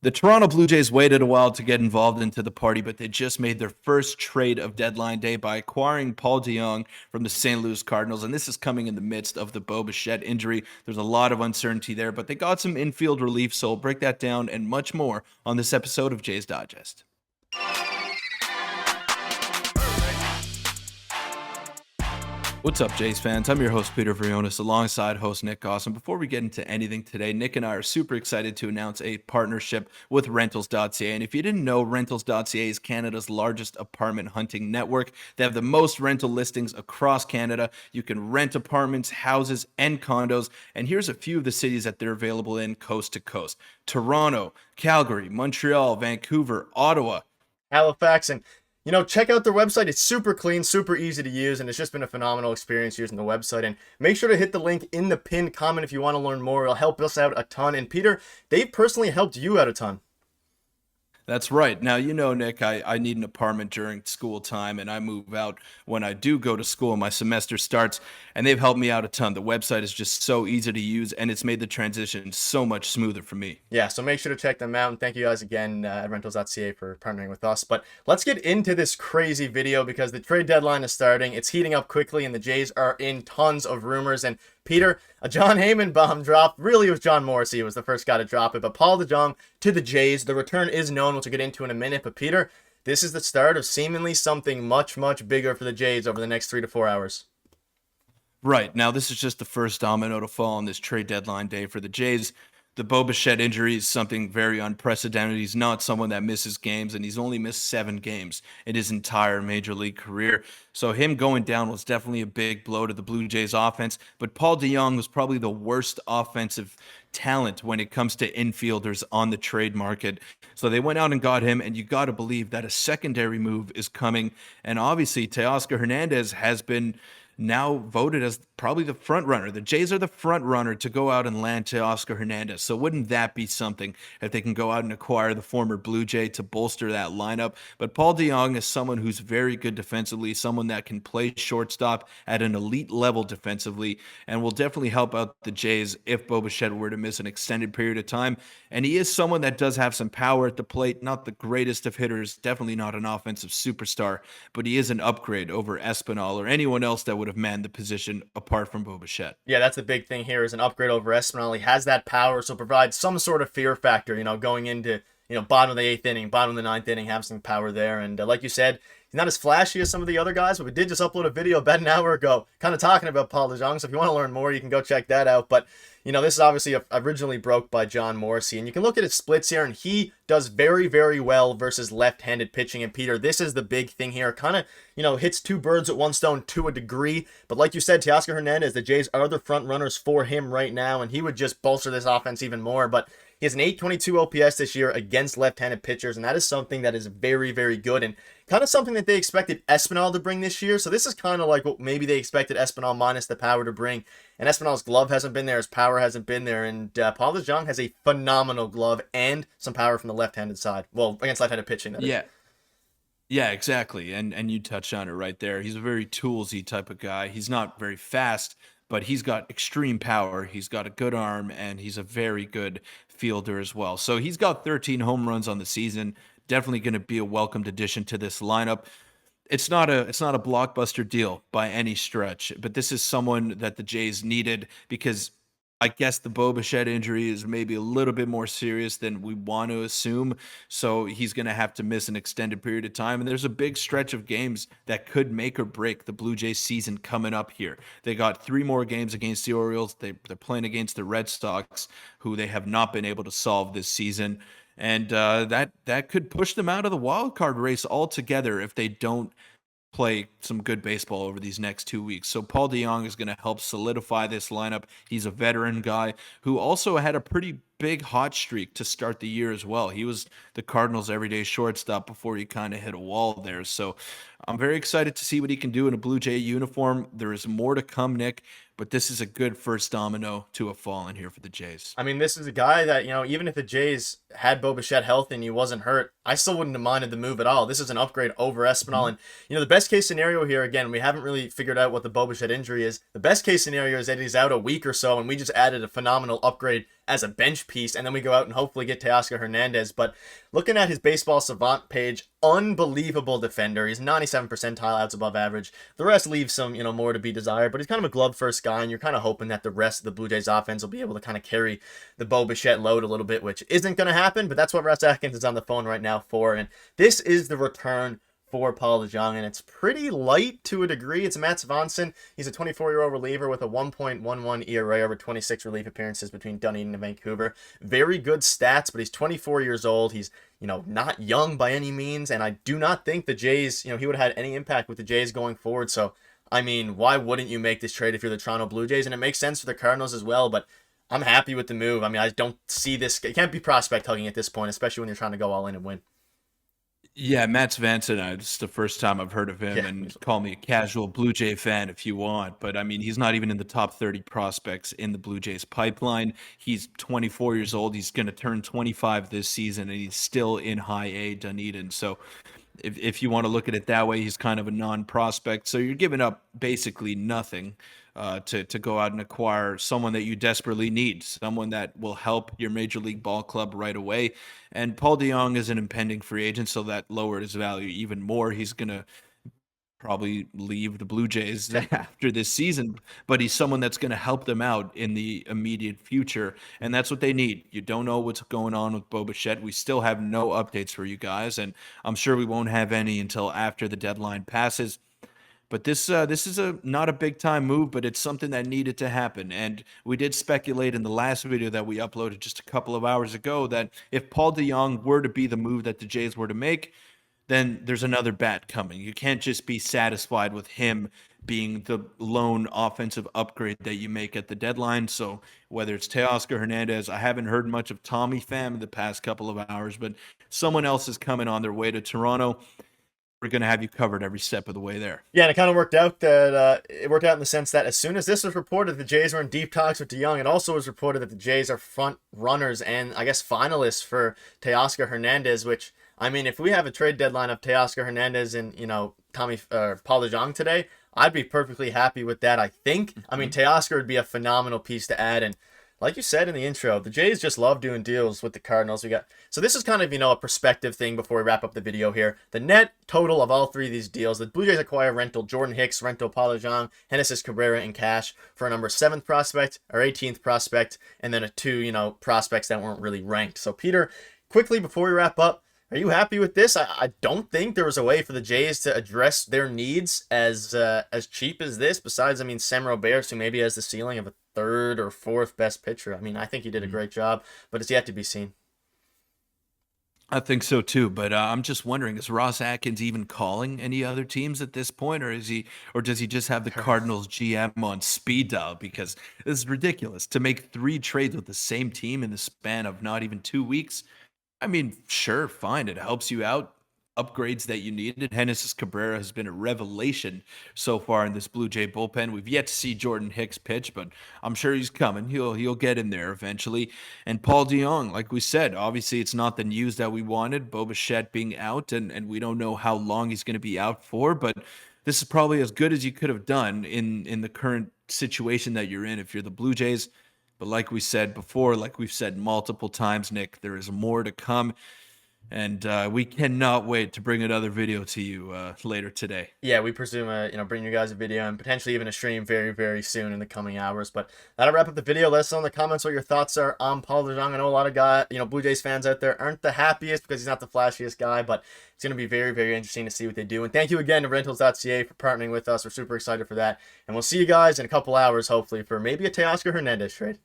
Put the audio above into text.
The Toronto Blue Jays waited a while to get involved into the party, but they just made their first trade of deadline day by acquiring Paul DeJong from the St. Louis Cardinals. And this is coming in the midst of the Bo Bichette injury. There's a lot of uncertainty there, but they got some infield relief. So we'll break that down and much more on this episode of Jays Digest. What's up, Jays fans? I'm your host, Peter Vryonis, alongside host Nick Gosse. And before we get into anything today, Nick and I are super excited to announce a partnership with Rentals.ca. And if you didn't know, Rentals.ca is Canada's largest apartment hunting network. They have the most rental listings across Canada. You can rent apartments, houses, and condos. And here's a few of the cities that they're available in coast to coast: Toronto, Calgary, Montreal, Vancouver, Ottawa, Halifax. And check out their website. It's super clean, super easy to use, and it's just been a phenomenal experience using the website. And make sure to hit the link in the pinned comment if you want to learn more. It'll help us out a ton. And Peter, they've personally helped you out a ton. That's right. Now, Nick, I need an apartment during school time, and I move out when I do go to school and my semester starts, and they've helped me out a ton. The website is just so easy to use, and it's made the transition so much smoother for me. Yeah, so make sure to check them out, and thank you guys again at Rentals.ca for partnering with us. But let's get into this crazy video because the trade deadline is starting. It's heating up quickly, and the Jays are in tons of rumors. And Peter, a John Heyman bomb drop. Really, it was John Morrissey who was the first guy to drop it. But Paul DeJong to the Jays. The return is known, which we'll get into in a minute. But Peter, this is the start of seemingly something much, much bigger for the Jays over the next 3 to 4 hours. Right. Now, this is just the first domino to fall on this trade deadline day for the Jays. The Bo Bichette injury is something very unprecedented. He's not someone that misses games, and he's only missed 7 games in his entire major league career. So him going down was definitely a big blow to the Blue Jays offense. But Paul DeJong was probably the worst offensive talent when it comes to infielders on the trade market. So they went out and got him, and you got to believe that a secondary move is coming. And obviously, Teoscar Hernandez has been now voted as probably the front runner. The Jays are the front runner to go out and land Teoscar Hernandez. So wouldn't that be something if they can go out and acquire the former Blue Jay to bolster that lineup? But Paul DeJong is someone who's very good defensively, someone that can play shortstop at an elite level defensively, and will definitely help out the Jays if Bo Bichette were to miss an extended period of time. And he is someone that does have some power at the plate, not the greatest of hitters, definitely not an offensive superstar, but he is an upgrade over Espinal or anyone else that would have manned the position apart from Bo Bichette. Yeah, that's the big thing here is an upgrade over Espinal. He has that power, so provides some sort of fear factor, going into, bottom of the 8th inning, bottom of the 9th inning, have some power there. And like you said, he's not as flashy as some of the other guys, but we did just upload a video about an hour ago kind of talking about Paul DeJong. So if you want to learn more, you can go check that out. But, this is obviously originally broke by John Morrissey. And you can look at his splits here, and he does very, very well versus left-handed pitching. And Peter, this is the big thing here. Kind of, hits 2 birds with 1 stone to a degree. But like you said, Teoscar Hernandez, the Jays are the front runners for him right now, and he would just bolster this offense even more. But he has an 822 OPS this year against left-handed pitchers, and that is something that is very, very good, and kind of something that they expected Espinal to bring this year. So this is kind of like what maybe they expected Espinal minus the power to bring. And Espinal's glove hasn't been there, his power hasn't been there, and Paul DeJong has a phenomenal glove and some power from the left-handed side. Well, against left-handed pitching. Yeah. Yeah, exactly. And you touched on it right there. He's a very toolsy type of guy. He's not very fast, but he's got extreme power. He's got a good arm, and he's a very good fielder as well. So he's got 13 home runs on the season. Definitely going to be a welcomed addition to this lineup. It's not a blockbuster deal by any stretch, but this is someone that the Jays needed because I guess the Bo Bichette injury is maybe a little bit more serious than we want to assume. So he's going to have to miss an extended period of time. And there's a big stretch of games that could make or break the Blue Jays season coming up here. They got 3 more games against the Orioles. They're playing against the Red Sox, who they have not been able to solve this season. And that could push them out of the wild card race altogether if they don't play some good baseball over these next 2 weeks. So Paul DeJong is going to help solidify this lineup. He's a veteran guy who also had a pretty big hot streak to start the year as well. He was the Cardinals' everyday shortstop before he kind of hit a wall there. So I'm very excited to see what he can do in a Blue Jay uniform. There is more to come, Nick, but this is a good first domino to have fallen here for the Jays. I mean, this is a guy that, even if the Jays had Bo Bichette healthy and he wasn't hurt, I still wouldn't have minded the move at all. This is an upgrade over Espinal. And, the best case scenario here, again, we haven't really figured out what the Bo Bichette injury is. The best case scenario is that he's out a week or so, and we just added a phenomenal upgrade as a bench piece, and then we go out and hopefully get Teoscar Hernandez. But looking at his baseball savant page, unbelievable defender. He's 97 percentile outs above average. The rest leaves some, more to be desired, but he's kind of a glove first guy, and you're kind of hoping that the rest of the Blue Jays offense will be able to kind of carry the Bo Bichette load a little bit, which isn't going to happen, but that's what Russ Atkins is on the phone right now for. And this is the return for Paul DeJong, and it's pretty light to a degree. It's Matt Swanson. He's a 24-year-old reliever with a 1.11 ERA over 26 relief appearances between Dunedin and Vancouver. Very good stats, but he's 24 years old. He's, not young by any means, and I do not think the Jays, he would have had any impact with the Jays going forward. So, I mean, why wouldn't you make this trade if you're the Toronto Blue Jays? And it makes sense for the Cardinals as well, but I'm happy with the move. I mean, I don't see this. It can't be prospect hugging at this point, especially when you're trying to go all in and win. Yeah, Matt Svanson, it's the first time I've heard of him, Yeah. and call me a casual Blue Jay fan if you want, but I mean, he's not even in the top 30 prospects in the Blue Jays pipeline. He's 24 years old. He's going to turn 25 this season, and he's still in high A Dunedin. So if you want to look at it that way, he's kind of a non-prospect. So you're giving up basically nothing to go out and acquire someone that you desperately need, someone that will help your major league ball club right away. And Paul DeJong is an impending free agent, so that lowered his value even more. He's going to probably leave the Blue Jays after this season, but he's someone that's going to help them out in the immediate future, and that's what they need. You don't know what's going on with Bo Bichette. We still have no updates for you guys, and I'm sure we won't have any until after the deadline passes. But this is not a big time move, but it's something that needed to happen. And we did speculate in the last video that we uploaded just a couple of hours ago that if Paul DeJong were to be the move that the Jays were to make, then there's another bat coming. You can't just be satisfied with him being the lone offensive upgrade that you make at the deadline. So whether it's Teoscar Hernandez, I haven't heard much of Tommy Pham in the past couple of hours, but someone else is coming on their way to Toronto. We're going to have you covered every step of the way there. Yeah, and it kind of worked out that it worked out in the sense that as soon as this was reported, the Jays were in deep talks with DeJong. It also was reported that the Jays are front runners and I guess finalists for Teoscar Hernandez. Which, I mean, if we have a trade deadline of Teoscar Hernandez and Paul DeJong today, I'd be perfectly happy with that. I think. I mean, Teoscar would be a phenomenal piece to add, and like you said in the intro, the Jays just love doing deals with the Cardinals. So this is kind of, a perspective thing before we wrap up the video here. The net total of all three of these deals, the Blue Jays acquire rental Jordan Hicks, rental Paul DeJong, Genesis Cabrera in cash for a number 7th prospect or 18th prospect, and then two, prospects that weren't really ranked. So Peter, quickly before we wrap up, are you happy with this? I don't think there was a way for the Jays to address their needs as cheap as this. Besides, I mean, Sam Roberts, who maybe has the ceiling of a 3rd or 4th best pitcher. I mean, I think he did a great job, but it's yet to be seen. I think so too, but I'm just wondering: is Ross Atkins even calling any other teams at this point, or does he just have the Cardinals GM on speed dial? Because this is ridiculous to make 3 trades with the same team in the span of not even 2 weeks. I mean, sure, fine. It helps you out. Upgrades that you needed. Genesis Cabrera has been a revelation so far in this Blue Jay bullpen. We've yet to see Jordan Hicks pitch, but I'm sure he's coming. He'll get in there eventually. And Paul DeJong, like we said, obviously it's not the news that we wanted. Bo Bichette being out, and we don't know how long he's going to be out for, but this is probably as good as you could have done in the current situation that you're in if you're the Blue Jays. But like we said before, like we've said multiple times, Nick, there is more to come. And we cannot wait to bring another video to you later today. Yeah, we presume, bring you guys a video and potentially even a stream very, very soon in the coming hours. But that'll wrap up the video. Let us know in the comments what your thoughts are on Paul DeJong. I know a lot of Blue Jays fans out there aren't the happiest because he's not the flashiest guy, but it's going to be very, very interesting to see what they do. And thank you again to Rentals.ca for partnering with us. We're super excited for that. And we'll see you guys in a couple hours, hopefully, for maybe a Teoscar Hernandez trade.